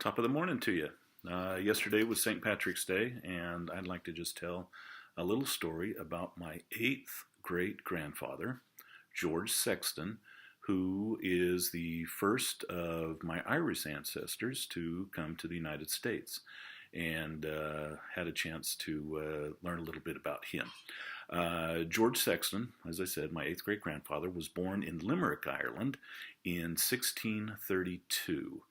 Top of the morning to you. Yesterday was St. Patrick's Day, and I'd like to just tell a little story about my eighth great grandfather, George Sexton, who is the first of my Irish ancestors to come to the United States, and had a chance to learn a little bit about him. George Sexton, as I said, my eighth great grandfather, was born in Limerick, Ireland in 1632.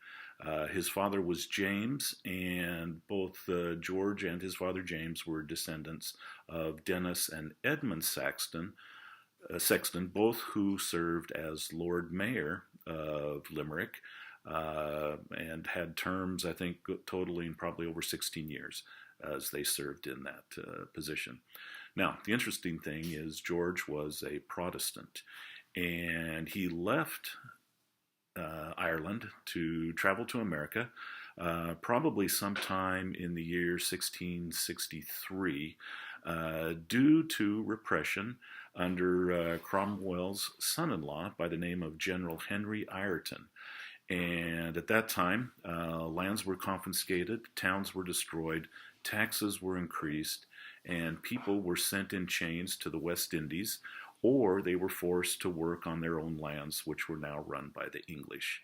His father was James, and both George and his father James were descendants of Dennis and Edmund Sexton, both who served as Lord Mayor of Limerick, and had terms, I think, totaling probably over 16 years as they served in that position. Now, the interesting thing is George was a Protestant, and he left Ireland to travel to America, probably sometime in the year 1663, due to repression under Cromwell's son-in-law by the name of General Henry Ireton. And at that time, lands were confiscated, towns were destroyed, taxes were increased, and people were sent in chains to the West Indies, or they were forced to work on their own lands, which were now run by the English.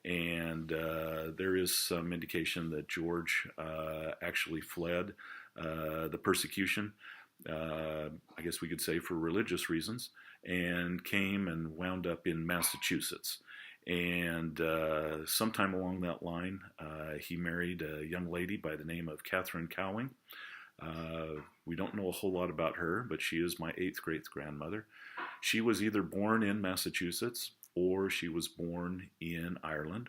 And there is some indication that George actually fled the persecution, I guess we could say for religious reasons, and came and wound up in Massachusetts. And sometime along that line, he married a young lady by the name of Catherine Cowing. We don't know a whole lot about her, but she is my eighth great grandmother. She was either born in Massachusetts or she was born in Ireland.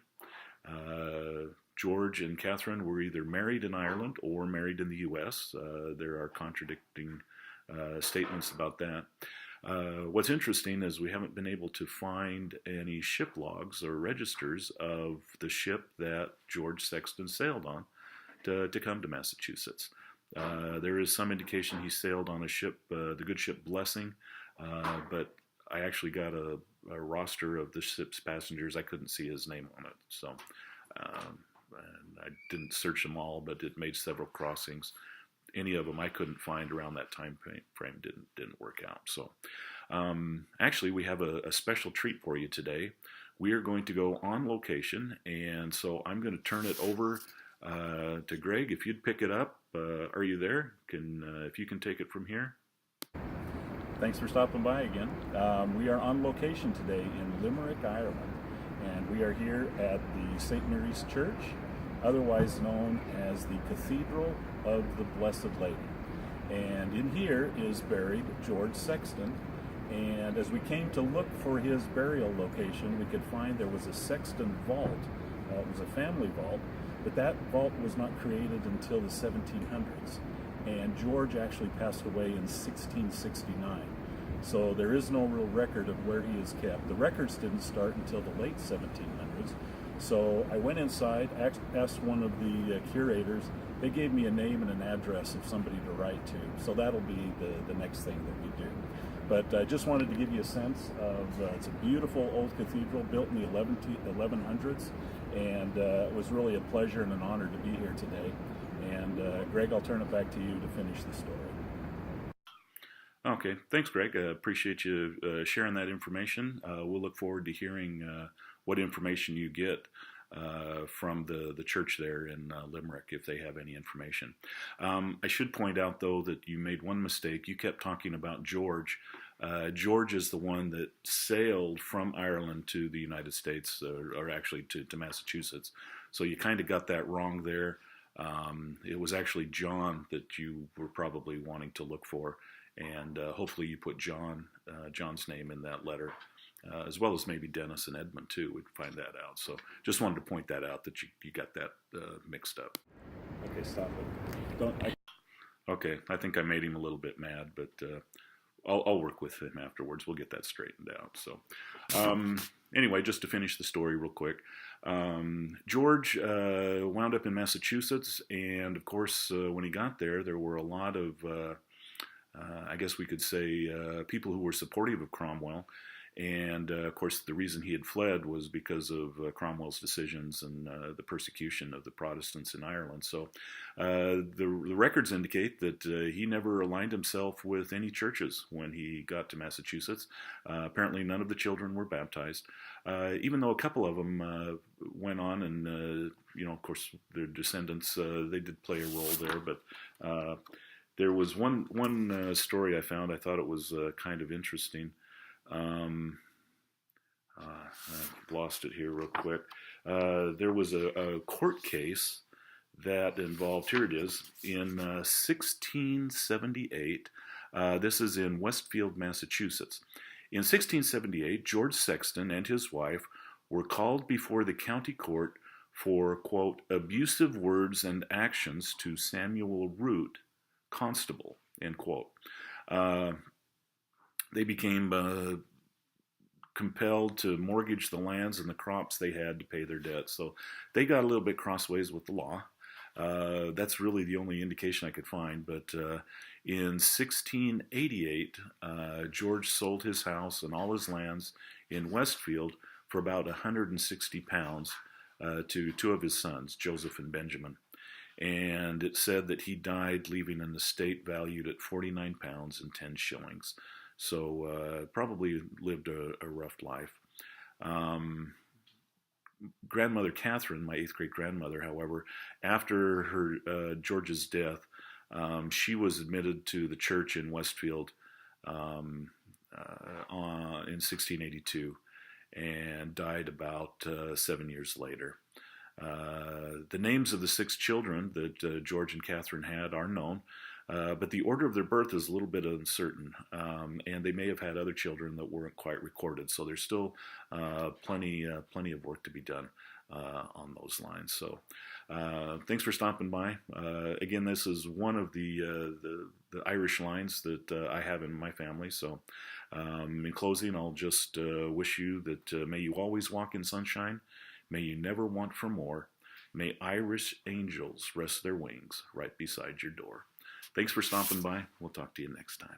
George and Catherine were either married in Ireland or married in the U.S. There are contradicting statements about that. What's interesting is we haven't been able to find any ship logs or registers of the ship that George Sexton sailed on to come to Massachusetts. There is some indication he sailed on a ship, the good ship Blessing, but I actually got a roster of the ship's passengers. I couldn't see his name on it, so and I didn't search them all, but it made several crossings. Any of them I couldn't find around that time frame didn't work out. So actually, we have a special treat for you today. We are going to go on location, and so I'm going to turn it over to Greg. If you'd pick it up. Are you there? If you can take it from here. Thanks for stopping by again. We are on location today in Limerick, Ireland, and we are here at the St. Mary's Church, otherwise known as the Cathedral of the Blessed Lady. And in here is buried George Sexton, and as we came to look for his burial location, we could find there was a Sexton vault. It was a family vault, but that vault was not created until the 1700s, and George actually passed away in 1669. So there is no real record of where he is kept. The records didn't start until the late 1700s. So I went inside, asked one of the curators. They gave me a name and an address of somebody to write to. So that'll be the next thing that we do. But I just wanted to give you a sense of, it's a beautiful old cathedral built in the 1100s, and it was really a pleasure and an honor to be here today. And Greg, I'll turn it back to you to finish the story. Okay, thanks, Greg. I appreciate you sharing that information. We'll look forward to hearing what information you get from the church there in Limerick, if they have any information. I should point out, though, that you made one mistake. You kept talking about George. George is the one that sailed from Ireland to the United States, or actually to Massachusetts. So you kind of got that wrong there. It was actually John that you were probably wanting to look for, and hopefully you put John's name in that letter. As well as maybe Dennis and Edmund too. We'd find that out. So just wanted to point that out, that you got that mixed up. Okay, stop it. Okay, I think I made him a little bit mad, but I'll work with him afterwards. We'll get that straightened out. So anyway, just to finish the story real quick, George wound up in Massachusetts, and of course when he got there, there were a lot of I guess we could say people who were supportive of Cromwell. And of course, the reason he had fled was because of Cromwell's decisions and the persecution of the Protestants in Ireland. So the records indicate that he never aligned himself with any churches when he got to Massachusetts. Apparently, none of the children were baptized, even though a couple of them went on and, of course, their descendants, they did play a role there. But there was one story I found. I thought it was kind of interesting. I've lost it here real quick. There was a court case that involved, here it is, in 1678. This is in Westfield, Massachusetts. In 1678, George Sexton and his wife were called before the county court for, quote, abusive words and actions to Samuel Root, constable, end quote. They became compelled to mortgage the lands and the crops they had to pay their debts. So they got a little bit crossways with the law. That's really the only indication I could find. But in 1688, George sold his house and all his lands in Westfield for about 160 pounds to two of his sons, Joseph and Benjamin. And it said that he died leaving an estate valued at 49 pounds and 10 shillings. So probably lived a rough life. Grandmother Catherine, my 8th great grandmother, however, after her George's death, she was admitted to the church in Westfield in 1682 and died about 7 years later. The names of the 6 children that George and Catherine had are known, but the order of their birth is a little bit uncertain, and they may have had other children that weren't quite recorded. So there's still plenty of work to be done on those lines. So thanks for stopping by. Again, this is one of the Irish lines that I have in my family. So in closing, I'll just wish you that may you always walk in sunshine. May you never want for more. May Irish angels rest their wings right beside your door. Thanks for stopping by. We'll talk to you next time.